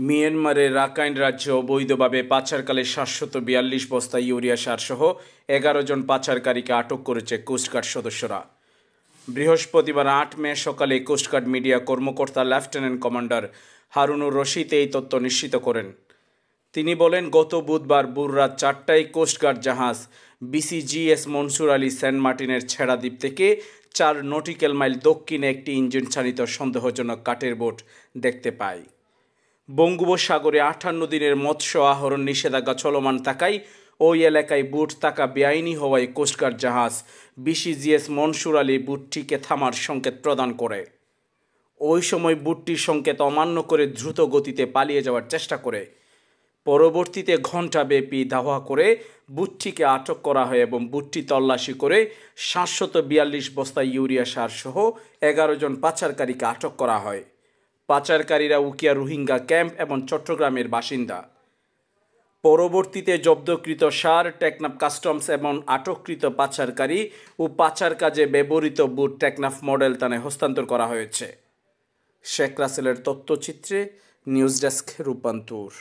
মিয়ানমারের রাখাইন রাজ্যে অবৈধভাবে পাচারকালে ৭৪২ বস্তা ইউরিয়া সারসহ ১১ জন পাচারকারীকে আটক করেছে কোস্টগার্ড সদস্যরা। বৃহস্পতিবার ৮ মে সকালে কোস্টগার্ড মিডিয়া কর্মকর্তা লেফটেন্যান্ট কমান্ডার হারুনুর রশিদ এই তথ্য নিশ্চিত করেন। তিনি বলেন, গত বুধবার ভোররাত ৪টায় কোস্টগার্ড জাহাজ বিসিজিএস মনসুর আলী সেন্ট মার্টিনের ছেড়া দ্বীপ থেকে ৪ নটিক্যাল মাইল দক্ষিণে একটি ইঞ্জিন চালিত সন্দেহজনক কাঠের বোট দেখতে পায়। বঙ্গোপসাগরে ৫৮ দিনের মৎস্য আহরণ নিষেধাজ্ঞা চলমান থাকায় ওই এলাকায় বুট থাকা বেআইনি হওয়ায় কোস্টগার্ড জাহাজ বিসিজিএস মনসুর আলী বুটটিকে থামার সংকেত প্রদান করে। ওই সময় বুটটির সংকেত অমান্য করে দ্রুত গতিতে পালিয়ে যাওয়ার চেষ্টা করে। পরবর্তীতে ঘণ্টাব্যাপী ধাওয়া করে বুটটিকে আটক করা হয় এবং বুটটি তল্লাশি করে ৭৪২ বস্তা ইউরিয়া সার সহ ১১ জন পাচারকারীকে আটক করা হয়। পাচারকারীরা উকিয়া রোহিঙ্গা ক্যাম্প এবং চট্টগ্রামের বাসিন্দা। পরবর্তীতে জব্দকৃত সার টেকনাফ কাস্টমস এবং আটককৃত পাচারকারী ও পাচার কাজে ব্যবহৃত বুট টেকনাফ মডেল থানায় হস্তান্তর করা হয়েছে। শেখ রাসেলের তথ্যচিত্রে নিউজ ডেস্ক, রূপান্তর।